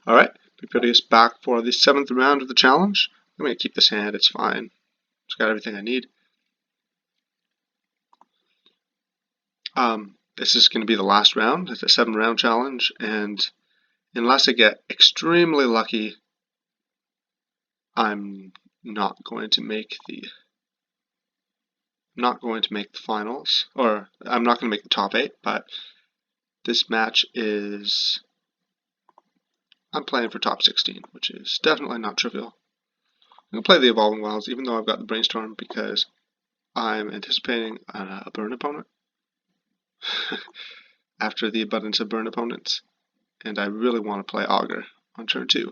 Alright, pproteus back for the 7th round of the challenge. I'm going to keep this hand, it's fine. It's got everything I need. This is going to be the last round. It's a 7-round challenge, and unless I get extremely lucky, I'm not going to make the finals, or I'm not going to make the top 8, but this match is, I'm playing for top 16, which is definitely not trivial. I'm going to play the Evolving Wilds, even though I've got the Brainstorm, because I'm anticipating a burn opponent after the abundance of burn opponents, and I really want to play Augur on turn 2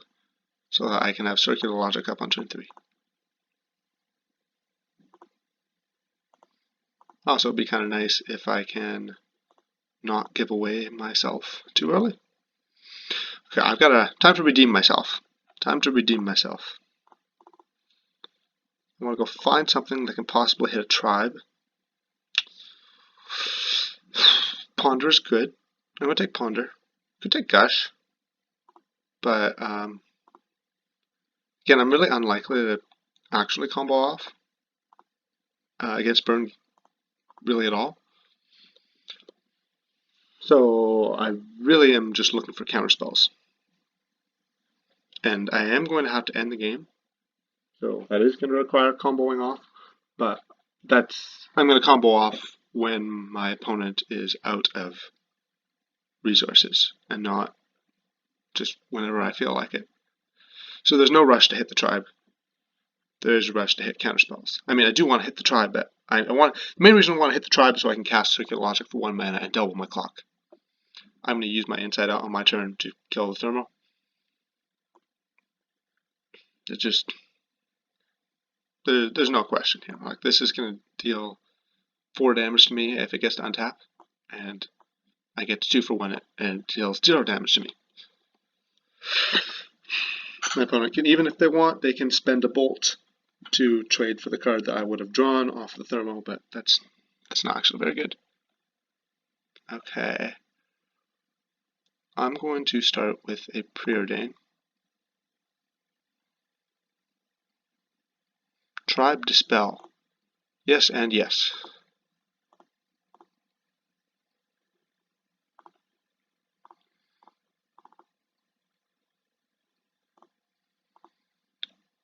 so that I can have Circular Logic up on turn 3. Also, it'd be kind of nice if I can not give away myself too early. Okay, I've got time to redeem myself. Time to redeem myself. I want to go find something that can possibly hit a tribe. Ponder is good. I'm going to take Ponder. Could take Gush. But, again, I'm really unlikely to actually combo off against Burn really at all. So I really am just looking for counter spells. And I am going to have to end the game. So that is going to require comboing off. But I'm going to combo off when my opponent is out of resources and not just whenever I feel like it. So there's no rush to hit the tribe. There is a rush to hit counterspells. I mean, I do want to hit the tribe, but the main reason I want to hit the tribe is so I can cast Circular Logic for 1 mana and double my clock. I'm going to use my Inside Out on my turn to kill the Thermal. It's just, there's no question here. Like, this is going to deal 4 damage to me if it gets to untap, and I get 2 for when it deals 0 damage to me. My opponent can, even if they want, they can spend a bolt to trade for the card that I would have drawn off the Thermal, but that's not actually very good. Okay. I'm going to start with a Preordain. Tribe Dispel. Yes and yes.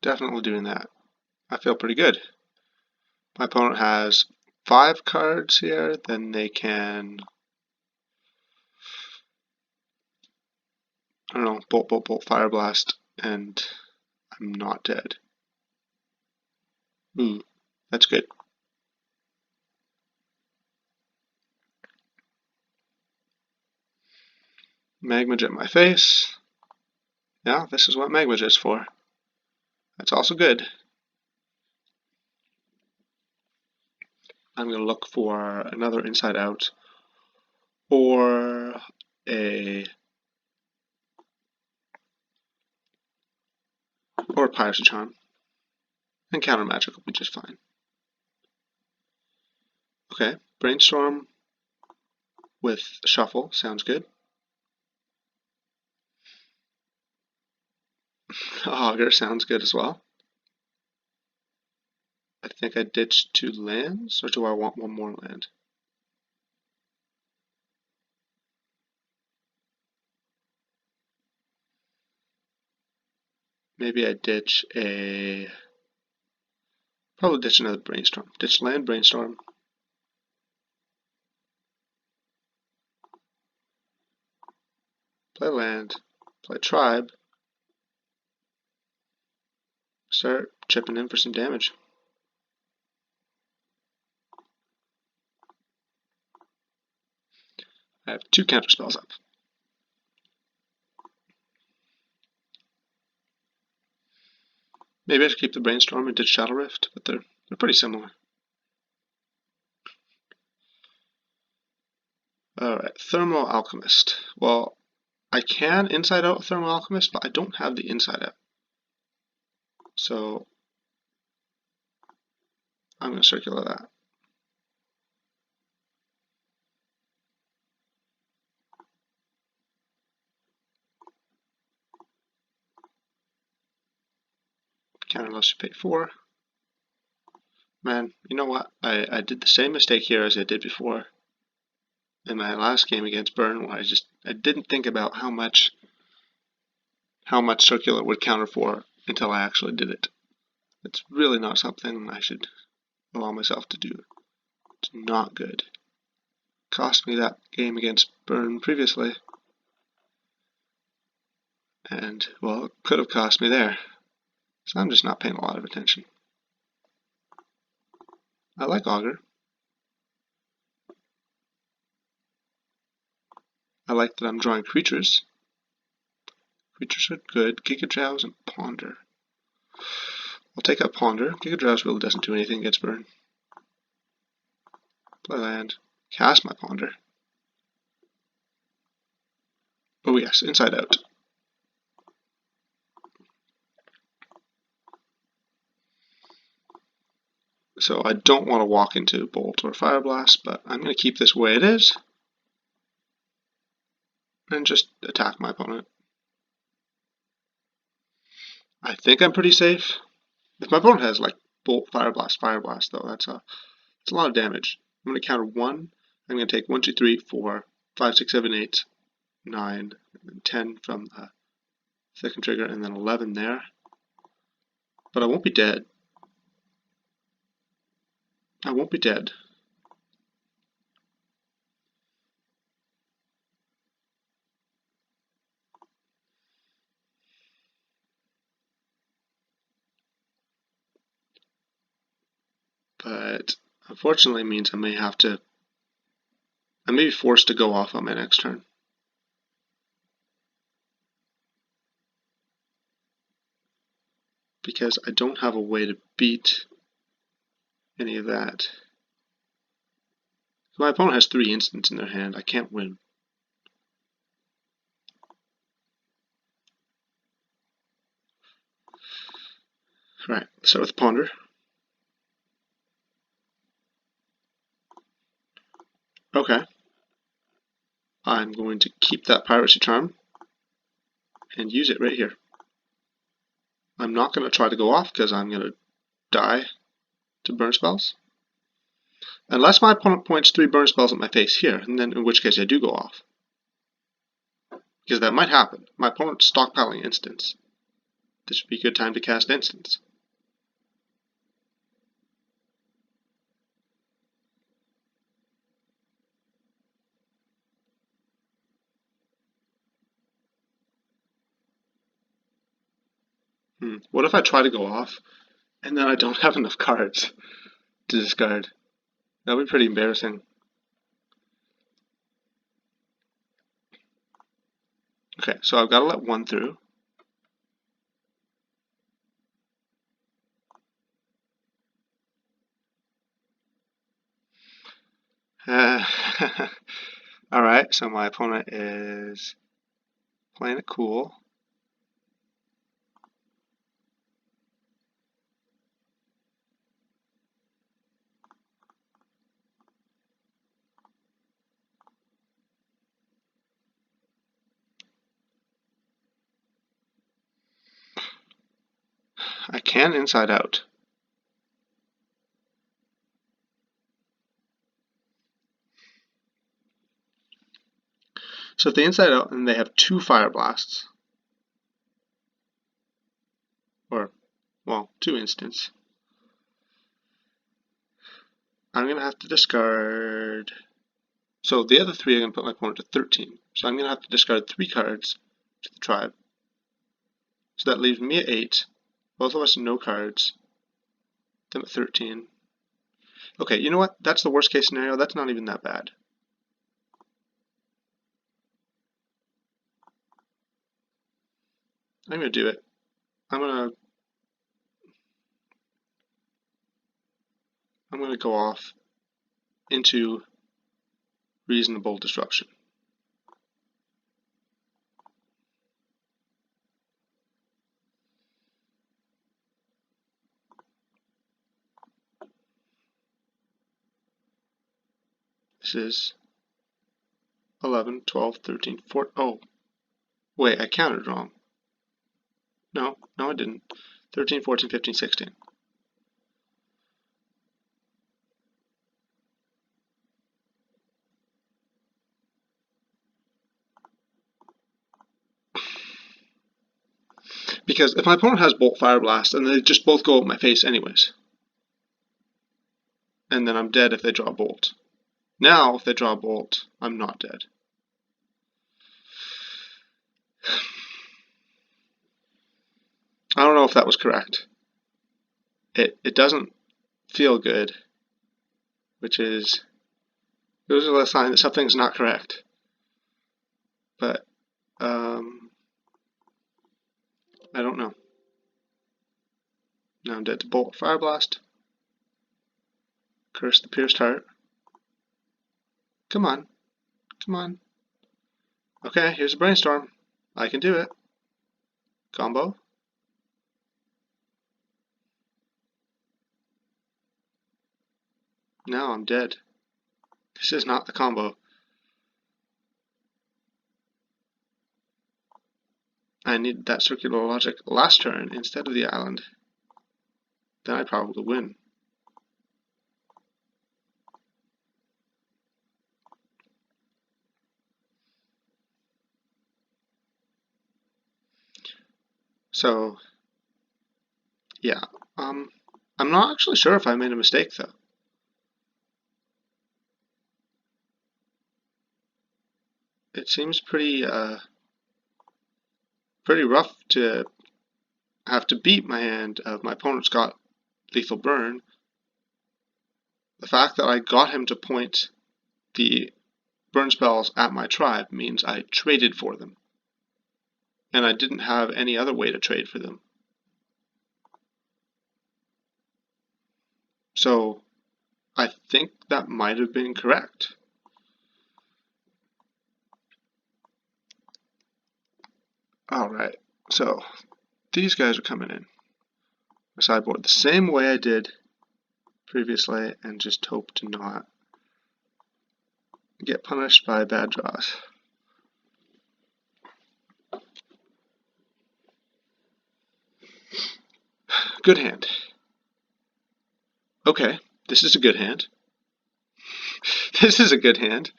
Definitely doing that. I feel pretty good. My opponent has 5 cards here, then they can, I don't know, Bolt, Bolt, Bolt, Fire Blast, and I'm not dead. Ooh, that's good. Magma Jet in my face. Yeah, this is what Magma Jet's for. That's also good. I'm going to look for another Inside Out or Piracy Charm. And Counter Magic will be just fine. Okay, Brainstorm with Shuffle sounds good. Augur sounds good as well. I think I ditched 2 lands, or do I want 1 more land? Maybe I probably ditch another Brainstorm. Ditch land, Brainstorm. Play land, play Tribe. Start chipping in for some damage. I have 2 counter spells up. Maybe I should keep the Brainstorm and ditch Shadow Rift, but they're pretty similar. Alright, Thermal Alchemist. Well, I can Inside Out Thermal Alchemist, but I don't have the Inside Out. So I'm going to circular that. counter unless you pay 4. Man, you know what? I did the same mistake here as I did before in my last game against Burn, where I didn't think about how much circular would counter for until I actually did it. It's really not something I should allow myself to do. It's not good. Cost me that game against Burn previously. And, well, it could have cost me there. So I'm just not paying a lot of attention. I like Augur. I like that I'm drawing creatures. Creatures are good. Giga Drowse and Ponder. I'll take out Ponder. Giga Drowse really doesn't do anything against Burn. Play land. Cast my Ponder. Oh yes, inside out. So I don't want to walk into Bolt or Fire Blast, but I'm going to keep this where it is and just attack my opponent. I think I'm pretty safe. If my opponent has like Bolt, Fire Blast, though, that's a lot of damage. I'm going to counter 1. I'm going to take 1, 2, 3, 4, 5, 6, 7, 8, 9, and then 10 from the second trigger, and then 11 there. But I won't be dead. I won't be dead. But unfortunately means I may be forced to go off on my next turn. Because I don't have a way to beat any of that. So my opponent has 3 instants in their hand. I can't win. Right, start with Ponder. Okay. I'm going to keep that Piracy Charm and use it right here. I'm not going to try to go off because I'm going to die to burn spells. Unless my opponent points 3 burn spells at my face here, and then in which case I do go off. Because that might happen. My opponent's stockpiling instants. This would be a good time to cast instants. What if I try to go off and then I don't have enough cards to discard? That would be pretty embarrassing. Okay, so I've got to let 1 through. Alright, so my opponent is playing it cool. I can inside out. So if they inside out and they have 2 Fire Blasts, or, well, 2 instants, I'm going to have to discard. So the other 3 are going to put my opponent to 13. So I'm going to have to discard 3 cards to the tribe. So that leaves me at 8. Both of us no cards. Them at 13. Okay, you know what? That's the worst case scenario. That's not even that bad. I'm going to do it. I'm going to go off into reasonable disruption. This is 11, 12, 13, 14. Oh, wait, I counted wrong. No, I didn't. 13, 14, 15, 16. Because if my opponent has Bolt, Fire Blast, and they just both go at my face anyways, and then I'm dead if they draw Bolt. Now, if they draw Bolt, I'm not dead. I don't know if that was correct. It doesn't feel good, which is usually a sign that something's not correct. But I don't know. Now I'm dead to Bolt, Fire Blast. Curse the Pierced Heart. Come on. Come on. Okay, here's a Brainstorm. I can do it. Combo. Now I'm dead. This is not the combo. I need that Circular Logic last turn instead of the island. Then I probably win. So, yeah. I'm not actually sure if I made a mistake though. It seems pretty rough to have to beat my hand of my opponent's got Lethal Burn. The fact that I got him to point the burn spells at my tribe means I traded for them. And I didn't have any other way to trade for them. So I think that might have been correct. Alright, so these guys are coming in. I sideboard the same way I did previously and just hope to not get punished by bad draws. Good hand. Okay, this is a good hand. This is a good hand.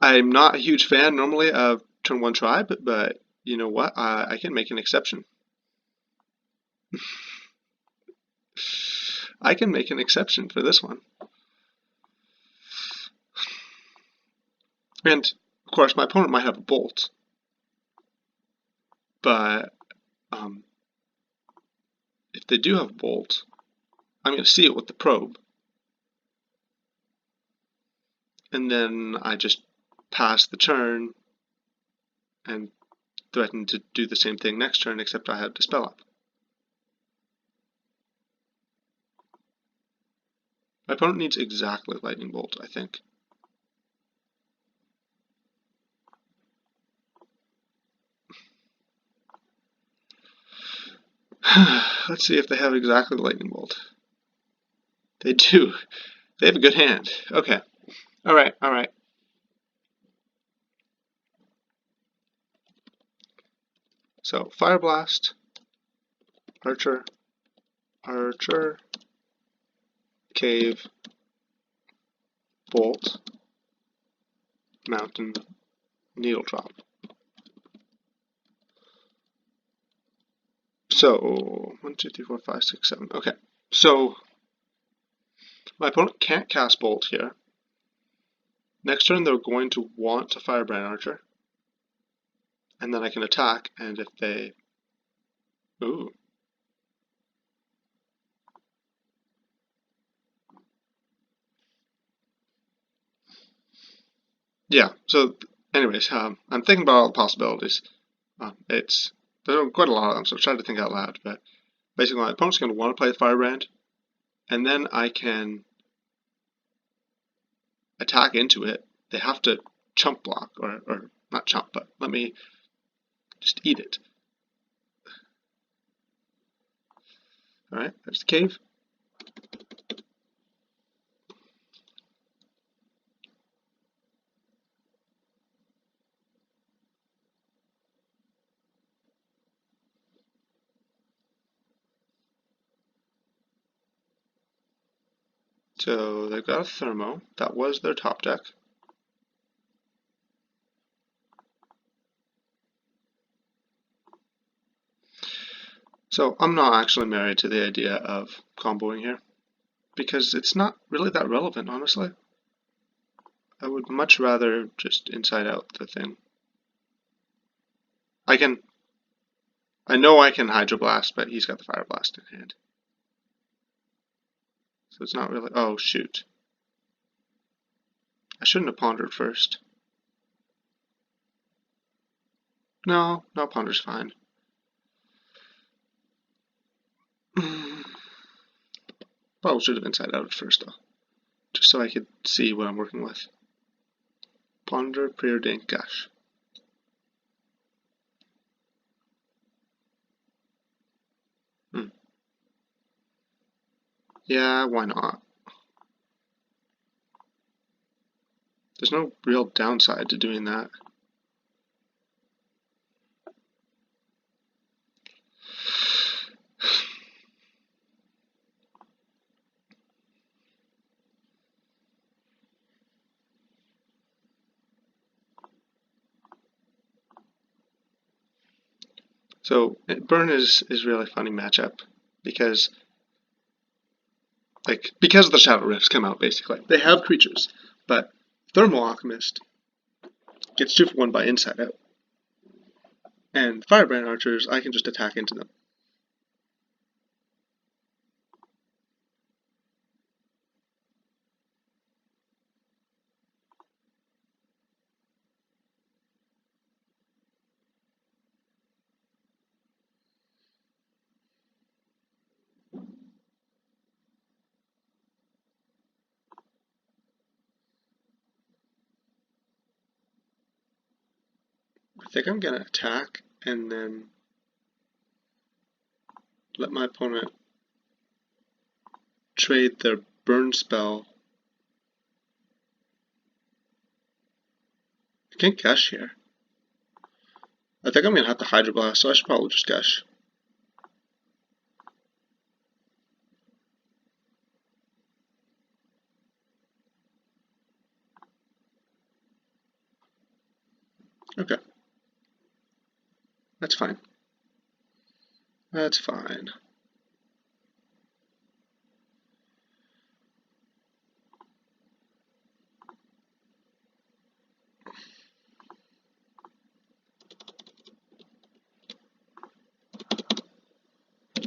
I'm not a huge fan normally of turn 1 tribe, but you know what? I can make an exception. I can make an exception for this one. And, of course, my opponent might have a Bolt. But if they do have a Bolt, I'm going to see it with the probe. And then I just pass the turn and threaten to do the same thing next turn, except I have Dispel up. My opponent needs exactly Lightning Bolt, I think. Let's see if they have exactly Lightning Bolt. They do. They have a good hand. Okay. Alright, alright. So, Fire Blast, Archer, Archer, Cave, Bolt, Mountain, Needle Drop. So, 1, 2, 3, 4, 5, 6, 7. Okay, so my opponent can't cast Bolt here. Next turn, they're going to want to Firebrand Archer. And then I can attack, and if they... Ooh. Yeah, so anyways, I'm thinking about all the possibilities. There's quite a lot of them, so I'm trying to think out loud. But basically, my opponent's going to want to play the Firebrand, and then I can attack into it. They have to chump block, or not chump, but let me just eat it. Alright, there's the cave. So they've got a thermo. That was their top deck. So I'm not actually married to the idea of comboing here, because it's not really that relevant, honestly. I would much rather just inside out the thing. I know I can Hydroblast, but he's got the Fire Blast in hand. So it's not really, oh shoot. I shouldn't have pondered first. No, ponder's fine. Probably should have inside out first though, just so I could see what I'm working with. Ponder, preordained gush. Yeah, why not? There's no real downside to doing that. So burn is really funny matchup because because the Shadow Rifts come out basically. They have creatures, but Thermal Alchemist gets 2 for 1 by inside out. And Firebrand Archers, I can just attack into them. I think I'm going to attack and then let my opponent trade their burn spell. I can't gush here. I think I'm going to have to Hydroblast, so I should probably just gush. Okay. That's fine. That's fine.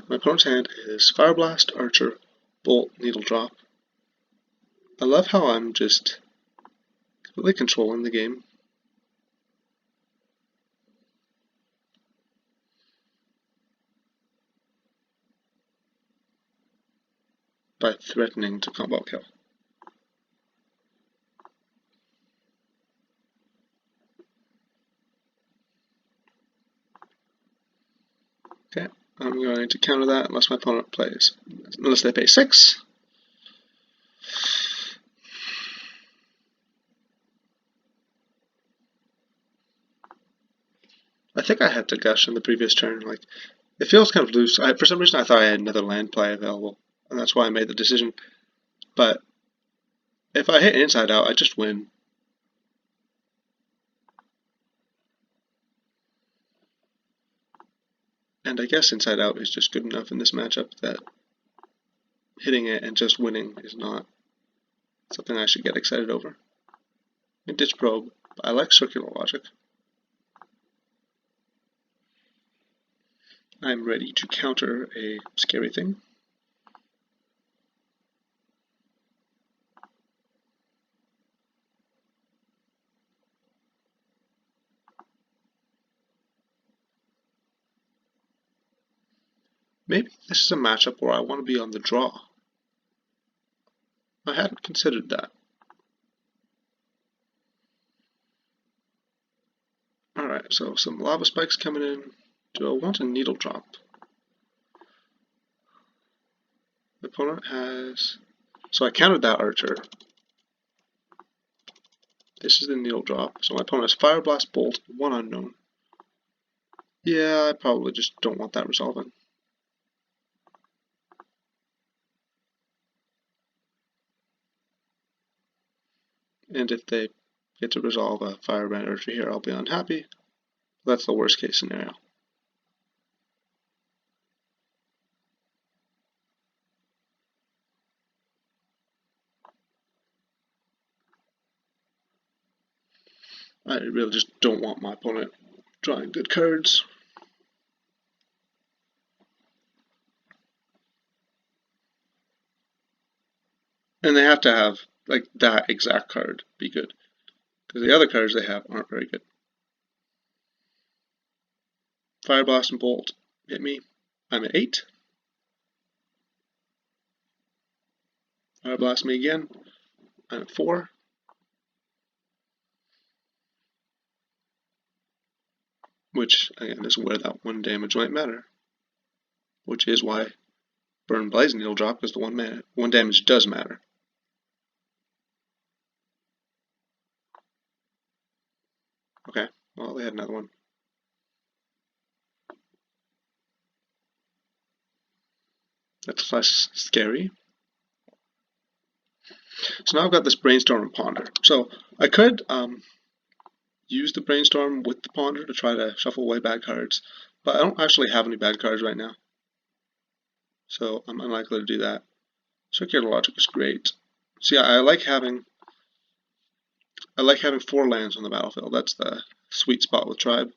My opponent's hand is Fire Blast, Archer, Bolt, Needle Drop. I love how I'm just completely controlling the game. By threatening to combo kill. Okay, I'm going to counter that unless my opponent plays. Unless they pay 6. I think I had to gush in the previous turn. Like, it feels kind of loose. For some reason I thought I had another land play available, and that's why I made the decision. But if I hit inside out, I just win. And I guess inside out is just good enough in this matchup that hitting it and just winning is not something I should get excited over. And ditch probe, but I like circular logic. I'm ready to counter a scary thing. Maybe this is a matchup where I want to be on the draw. I hadn't considered that. Alright, so some lava spikes coming in. Do I want a needle drop? The opponent has... So I countered that archer. This is the needle drop. So my opponent has Fire Blast, Bolt, 1 unknown. Yeah, I probably just don't want that resolving. and if they get to resolve a firebrand urge here, I'll be unhappy. That's the worst case scenario. I really just don't want my opponent drawing good cards. And they have to have like that exact card be good, because the other cards they have aren't very good. Fire Blast and Bolt hit me. I'm at 8. Fire Blast me again. I'm at 4. Which, again, is where that 1 damage might matter. Which is why Burn Blazing Needle drop, because the 1 damage does matter. Okay, well, they had another one. That's less scary. So now I've got this Brainstorm and Ponder. So I could use the Brainstorm with the Ponder to try to shuffle away bad cards, but I don't actually have any bad cards right now. So I'm unlikely to do that. Circular Logic is great. See, I like having 4 lands on the battlefield. That's the sweet spot with Tribe.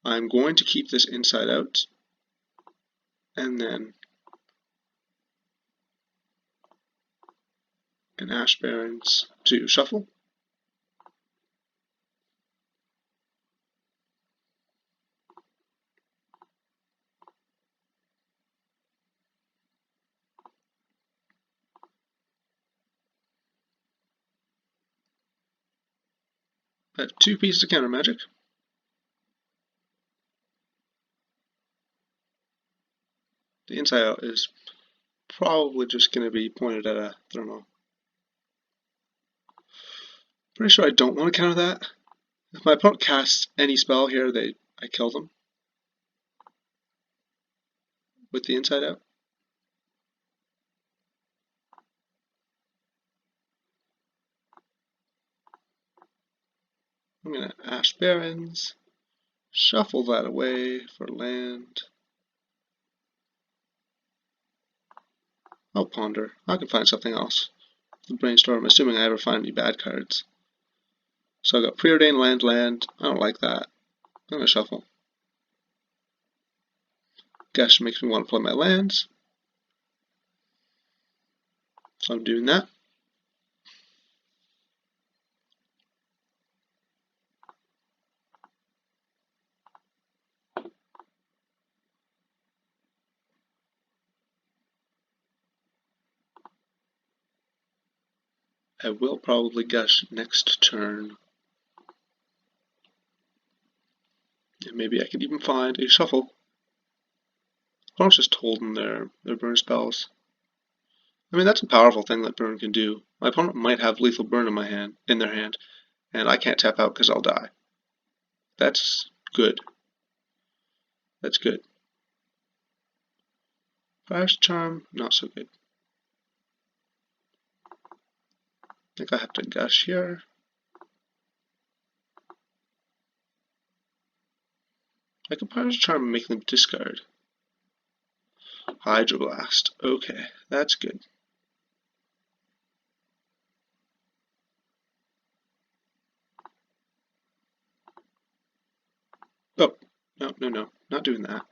I'm going to keep this Inside Out, and then an Ash Barrens to shuffle. I have 2 pieces of counter magic. The Inside Out is probably just going to be pointed at a Thermo. Pretty sure I don't want to counter that. If my opponent casts any spell here, I kill them with the Inside Out. I'm going to Ash Barrens, shuffle that away for land. I'll Ponder. I can find something else. The Brainstorm, assuming I ever find any bad cards. So I got Preordained land. I don't like that. I'm going to shuffle. Gush makes me want to play my lands. So I'm doing that. I will probably Gush next turn. And maybe I could even find a shuffle. Opponent's just holding their burn spells. I mean, that's a powerful thing that burn can do. My opponent might have lethal burn in their hand, and I can't tap out because I'll die. That's good. That's good. Fast Charm, not so good. I think I have to Gush here. I can Fast Charm and make them discard. Hydroblast. Okay, that's good. Oh, no, not doing that.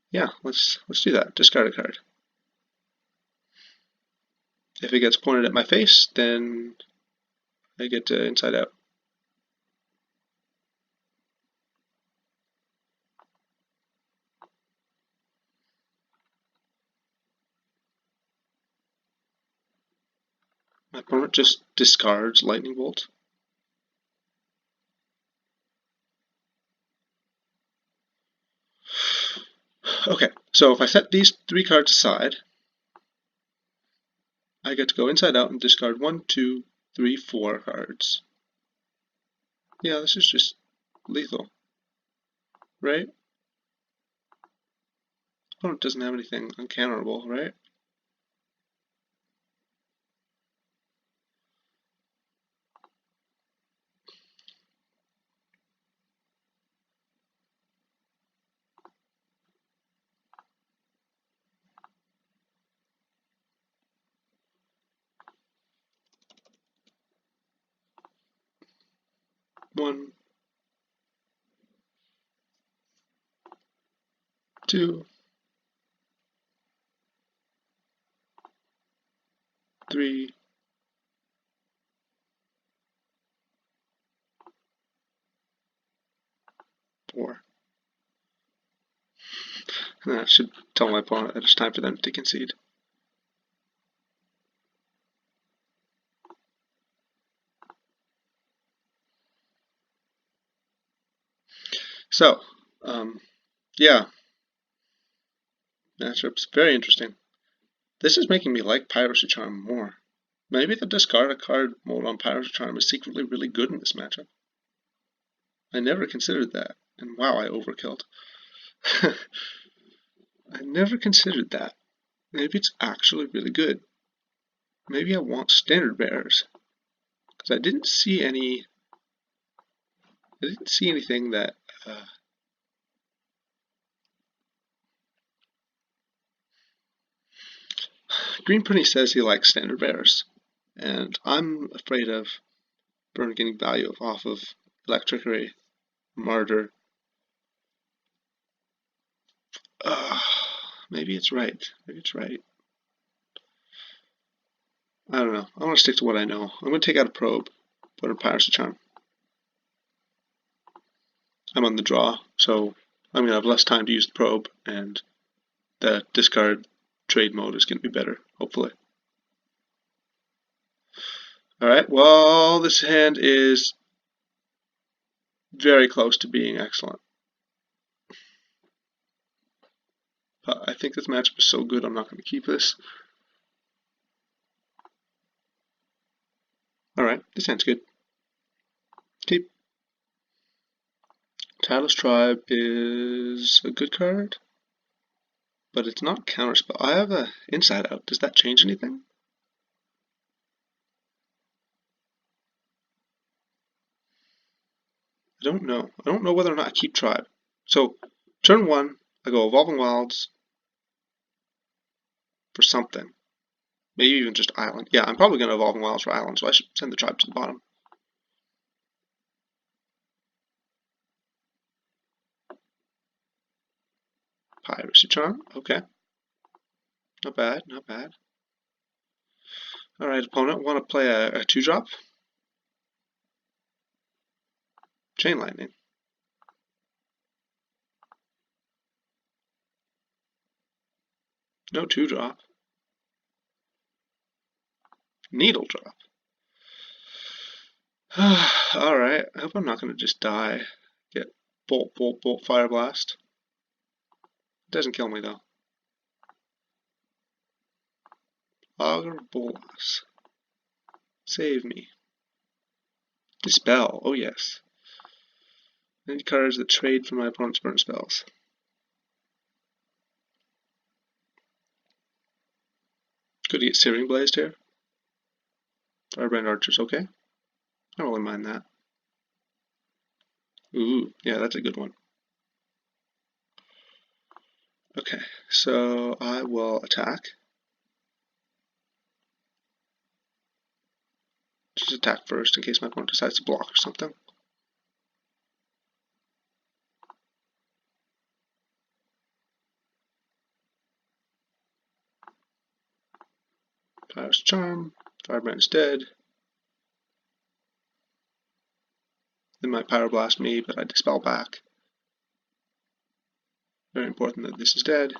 Yeah, let's do that. Discard a card. If it gets pointed at my face, then I get to Inside Out. My opponent just discards Lightning Bolt. Okay, so if I set these 3 cards aside, I get to go Inside Out and discard 1, 2, 3, 4 cards. Yeah, this is just lethal, right? Opponent doesn't have anything uncounterable, right? 1, 2, 3, 4. And that should tell my opponent that it's time for them to concede. So, yeah, matchup's very interesting. This is making me like Piracy Charm more. Maybe the discard a card mode on Piracy Charm is secretly really good in this matchup. I never considered that, and wow, I overkilled. I never considered that. Maybe it's actually really good. Maybe I want standard bearers, because I didn't see anything that Green Prinny says he likes standard bearers, and I'm afraid of Burn getting value off of Electricity, Martyr. Maybe it's right. Maybe it's right. I don't know. I want to stick to what I know. I'm going to take out a probe, put a Piracy Charm. I'm on the draw, so I'm going to have less time to use the probe, and the discard trade mode is going to be better, hopefully. Alright, well, this hand is very close to being excellent. But I think this matchup is so good, I'm not going to keep this. Alright, this hand's good. Keep. Tireless Tribe is a good card, but it's not counterspell. I have a Inside Out. Does that change anything? I don't know. I don't know whether or not I keep Tribe. So, turn 1, I go Evolving Wilds for something. Maybe even just Island. Yeah, I'm probably going to Evolving Wilds for Island, so I should send the Tribe to the bottom. Piracy Charm, okay. Not bad, not bad. Alright, opponent, want to play a 2-drop? Chain Lightning. No 2-drop. Needle Drop. Alright, I hope I'm not going to just die. Get Bolt, Bolt, Bolt, Fire Blast. It doesn't kill me though. Augur Bolas. Save me. Dispel, oh yes. Any cards that trade for my opponent's burn spells. Could he get Searing Blazed here? Firebrand Archer's okay. I don't really mind that. Ooh, yeah, that's a good one. Okay, so I will attack. Just attack first in case my opponent decides to block or something. Pirate's Charm, Firebrand's dead. They might Pyroblast me, but I Dispel back. Very important that this is dead.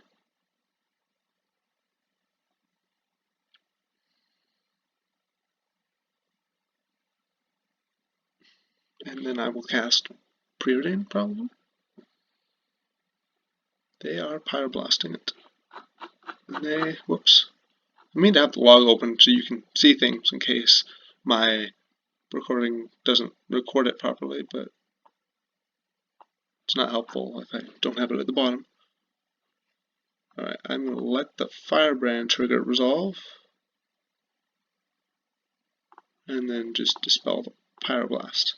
And then I will cast Preordain, probably. They are Pyroblasting it. And they, whoops. I mean to have the log open so you can see things in case my recording doesn't record it properly, but it's not helpful if I don't have it at the bottom. Alright, I'm going to let the Firebrand trigger resolve, and then just dispel the Pyroblast.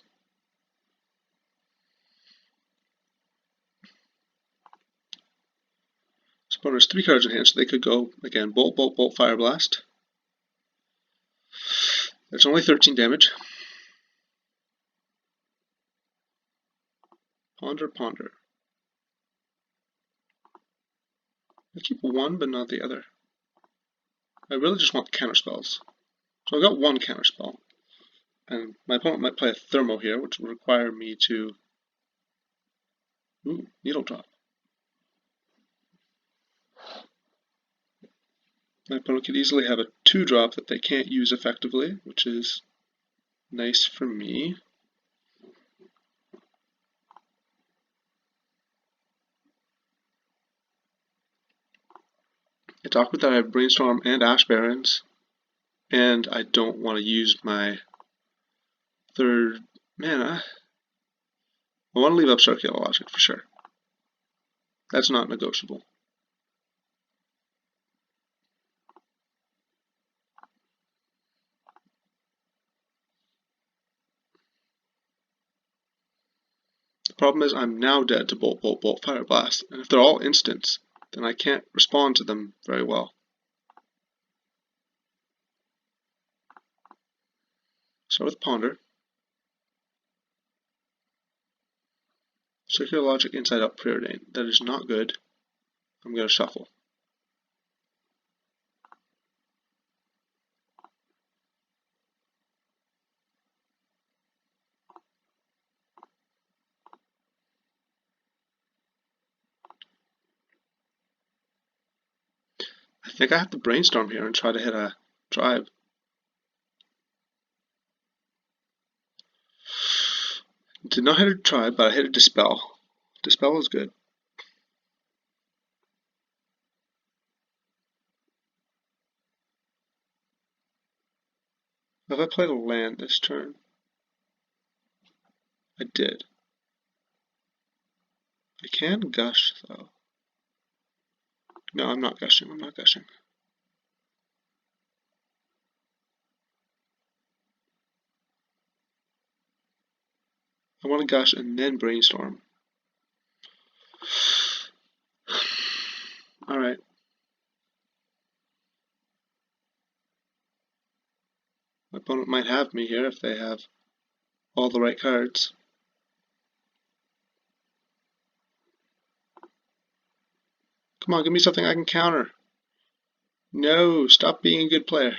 This opponent has 3 cards in hand, so they could go, again, Bolt, Bolt, Bolt, Fireblast. There's only 13 damage. Ponder, ponder. I keep one, but not the other. I really just want the counterspells. So I've got one counterspell. And my opponent might play a Thermo here, which will require me to... Ooh, Needle Drop. My opponent could easily have a 2-drop that they can't use effectively, which is nice for me. I talked about that I have Brainstorm and Ash Barrens, and I don't want to use my 3rd mana. I want to leave up Circular Logic for sure. That's not negotiable. The problem is I'm now dead to Bolt, Bolt, Bolt, Fire Blast, and if they're all instants, then I can't respond to them very well. Start with Ponder. Circular Logic inside out Preordain. That is not good. I'm going to shuffle. I think I have to Brainstorm here and try to hit a Drive. Did not hit a Drive, but I hit a Dispel. Dispel is good. Have I played a land this turn? I did. I can Gush, though. No, I'm not gushing. I'm not gushing. I want to gush and then Brainstorm. Alright. My opponent might have me here if they have all the right cards. Come on, give me something I can counter. No, stop being a good player.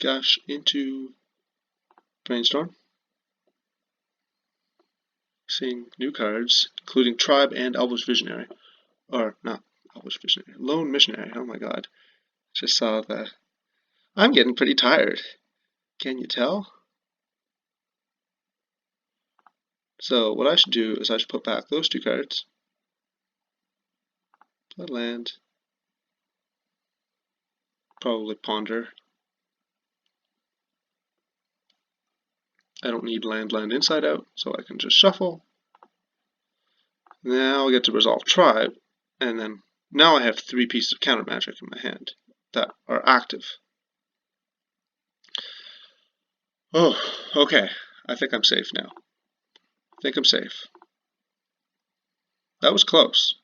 Gush into Brainstorm. Seeing new cards, including Tribe and Elvish Visionary. Or, not Elvish Visionary. Lone Missionary. Oh my god. Just saw the... I'm getting pretty tired. Can you tell? So, what I should do is I should put back those 2 cards. Play land. Probably Ponder. I don't need land inside out, so I can just shuffle. Now I get to resolve Tribe, and then now I have 3 pieces of counter magic in my hand that are active. Oh, okay. I think I'm safe now. I think I'm safe. That was close.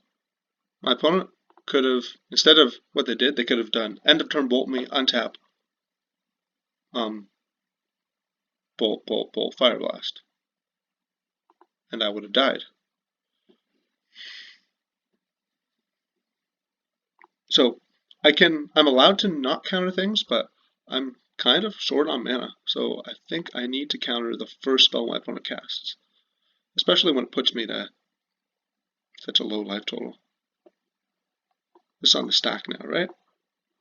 My opponent could have, instead of what they did, they could have done end of turn bolt me, untap, bolt, bolt, bolt, Fire Blast. And I would have died. So I'm allowed to not counter things, but I'm kind of short on mana, so I think I need to counter the first spell my opponent casts. Especially when it puts me to such a low life total. It's on the stack now, right?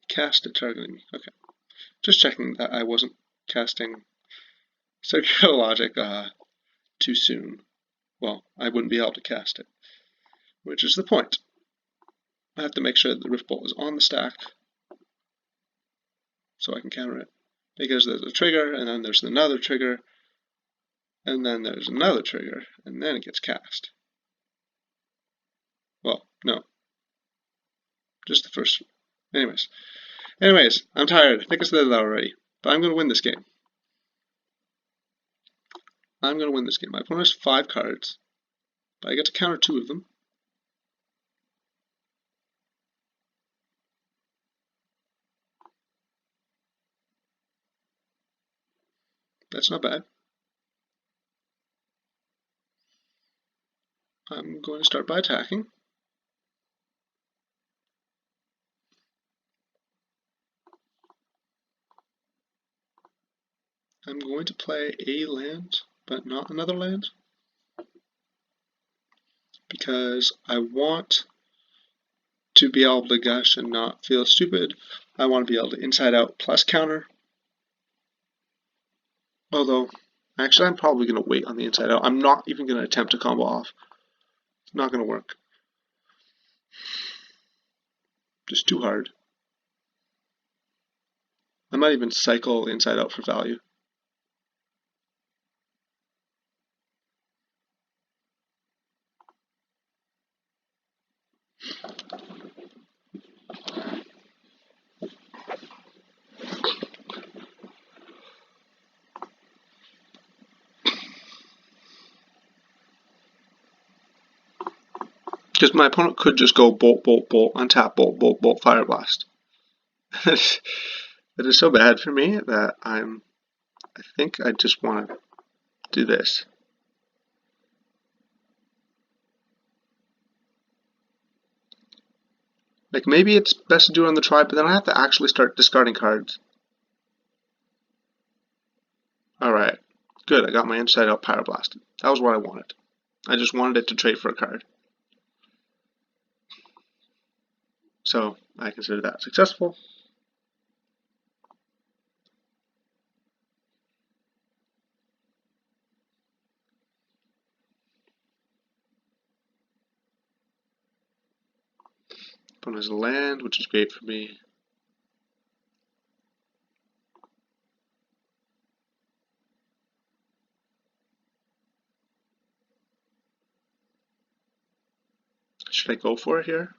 Cast it targeting me. Okay. Just checking that I wasn't casting Circular Logic too soon. Well, I wouldn't be able to cast it, which is the point. I have to make sure that the Rift Bolt is on the stack so I can counter it. Because there's a trigger, and then there's another trigger, and then there's another trigger, and then it gets cast. Well, no. Just the first. Anyways, I'm tired. I think I said that already. But I'm going to win this game. I'm going to win this game. My opponent has 5 cards. But I get to counter 2 of them. That's not bad. I'm going to start by attacking. I'm going to play a land, but not another land, because I want to be able to gush and not feel stupid. I want to be able to inside out plus counter. Although, actually, I'm probably going to wait on the inside out. I'm not even going to attempt to combo off. It's not going to work. Just too hard. I might even cycle inside out for value. Because my opponent could just go bolt, bolt, bolt, untap, bolt, bolt, bolt, fire blast. It is so bad for me that I think I just want to do this. Like, maybe it's best to do it on the tribe, but then I have to actually start discarding cards. Alright, good, I got my inside out Pyroblast. That was what I wanted. I just wanted it to trade for a card. So, I consider that successful. Opponent has a land, which is great for me. Should I go for it here?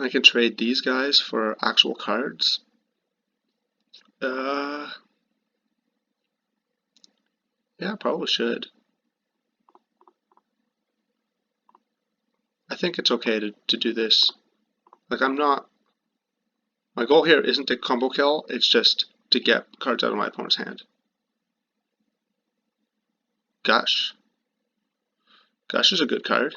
I can trade these guys for actual cards. Yeah, I probably should. I think it's okay to do this. Like, I'm not... My goal here isn't to combo kill, it's just to get cards out of my opponent's hand. Gush. Gush is a good card.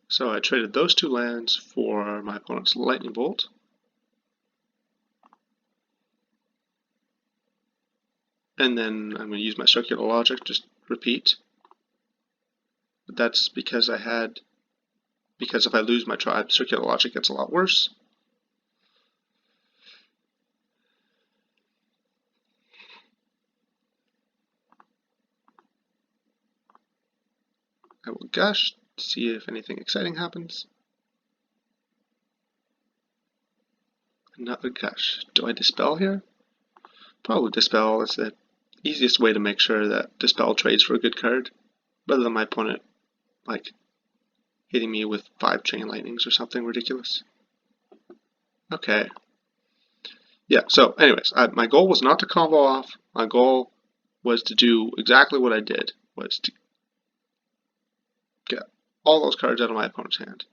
So I traded those 2 lands for my opponent's Lightning Bolt. And then I'm going to use my Circular Logic, just repeat. But that's because because if I lose my tribe, Circular Logic gets a lot worse. I will gush to see if anything exciting happens. Another gush. Do I dispel here? Probably dispel is the easiest way to make sure that dispel trades for a good card, rather than my opponent like hitting me with 5 chain lightnings or something ridiculous. Okay. Yeah, so anyways, my goal was not to combo off. My goal was to do exactly what I did, was to get all those cards out of my opponent's hand.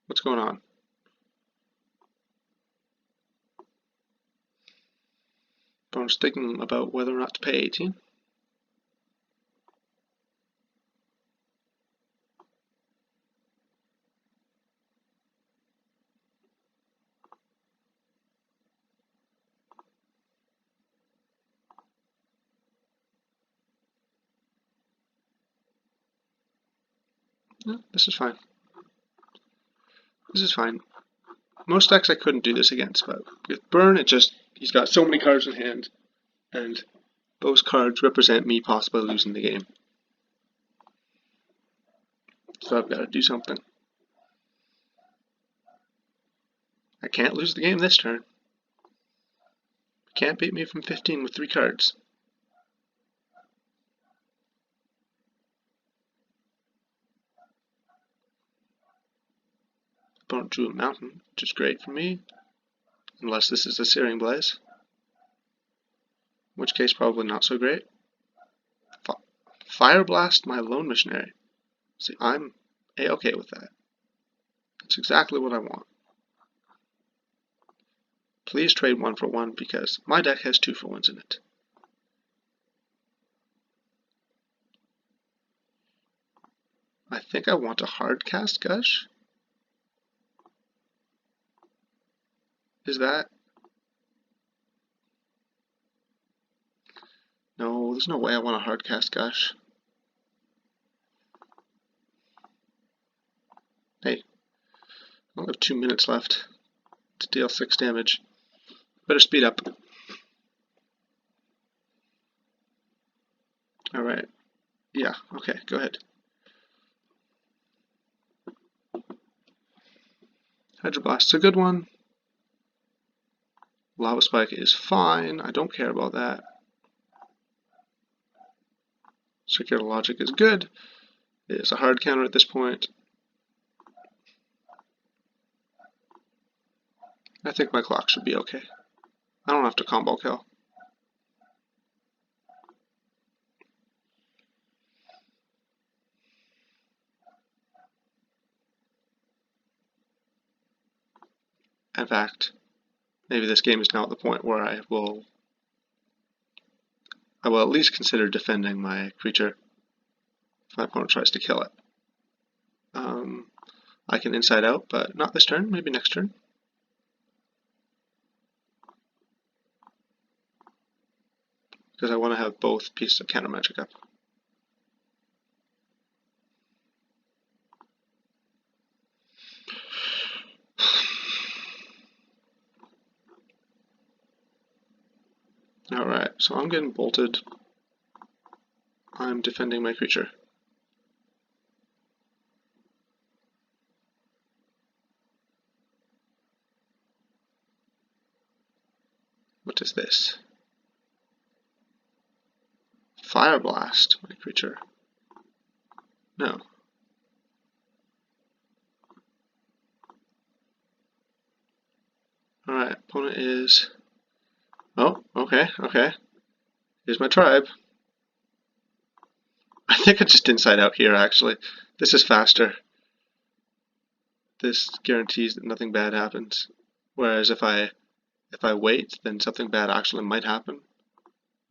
What's going on? Opponent's thinking about whether or not to pay 18. No, this is fine. This is fine. Most decks I couldn't do this against, but with Burn, he's got so many cards in hand, and those cards represent me possibly losing the game. So I've got to do something. I can't lose the game this turn. Can't beat me from 15 with 3 cards. Opponent drew a mountain, which is great for me. Unless this is a Searing Blaze. In which case, probably not so great. Fire Blast my Lone Missionary. See, I'm A-okay with that. That's exactly what I want. Please trade 1 for 1 because my deck has 2 for 1s in it. I think I want a hard cast Gush. Is that? No, there's no way I want a hard cast Gush. Hey, I only have 2 minutes left to deal 6 damage. Better speed up. Alright. Yeah, okay, go ahead. Hydroblast's a good one. Lava Spike is fine. I don't care about that. Circular Logic is good. It's a hard counter at this point. I think my clock should be okay. I don't have to combo kill. In fact, maybe this game is now at the point where I will at least consider defending my creature if my opponent tries to kill it. I can inside out, but not this turn, maybe next turn. Because I want to have both pieces of counter magic up. Alright, so I'm getting bolted. I'm defending my creature. What is this? Fire Blast, my creature. No. Alright, opponent is... Oh, okay. Here's my tribe. I think I just inside out here, actually. This is faster. This guarantees that nothing bad happens. Whereas if I wait, then something bad actually might happen.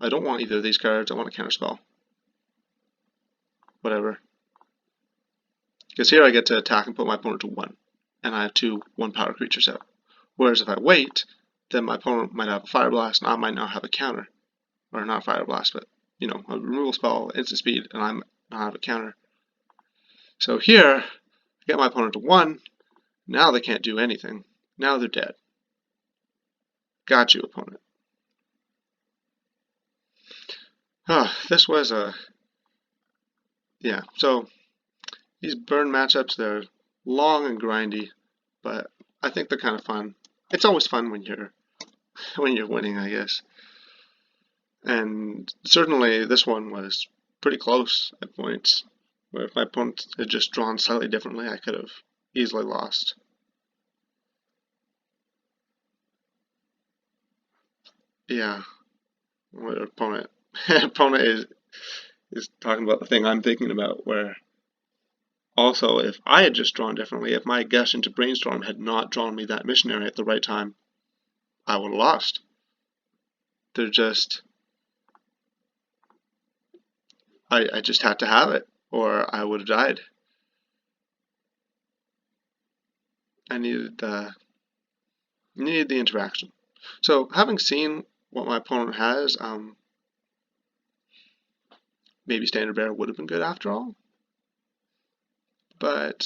I don't want either of these cards. I want a counterspell. Whatever. Because here I get to attack and put my opponent to 1. And I have 2 1-power creatures out. Whereas if I wait, then my opponent might have a Fire Blast and I might not have a counter. Or not a Fire Blast, but, you know, a removal spell, instant speed, and I might not have a counter. So here, I get my opponent to 1. Now they can't do anything. Now they're dead. Got you, opponent. This was a... Yeah, so these burn matchups, they're long and grindy, but I think they're kind of fun. It's always fun when you're winning, I guess. And certainly this one was pretty close at points, where if my opponent had just drawn slightly differently, I could have easily lost. Yeah, my opponent is talking about the thing I'm thinking about, where also if I had just drawn differently, if my gush into Brainstorm had not drawn me that missionary at the right time, I would have lost. They're just... I just had to have it, or I would have died. I needed the interaction. So having seen what my opponent has, maybe Standard Bearer would have been good after all. But,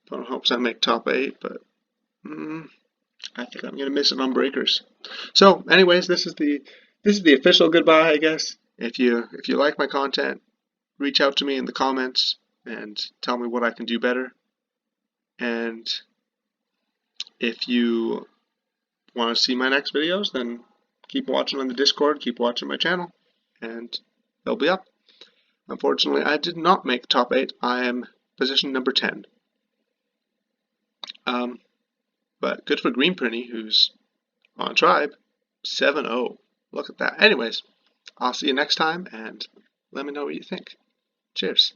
Opponent hopes I make top 8, but I think I'm gonna miss it on breakers. So, anyways, this is the official goodbye, I guess. If you like my content, reach out to me in the comments. and tell me what I can do better. And if you want to see my next videos, then keep watching on the Discord, keep watching my channel, and they'll be up. Unfortunately, I did not make top 8. I am position number 10. But good for Green Prinny, who's on Tribe, 7-0. Look at that. Anyways, I'll see you next time, and let me know what you think. Cheers.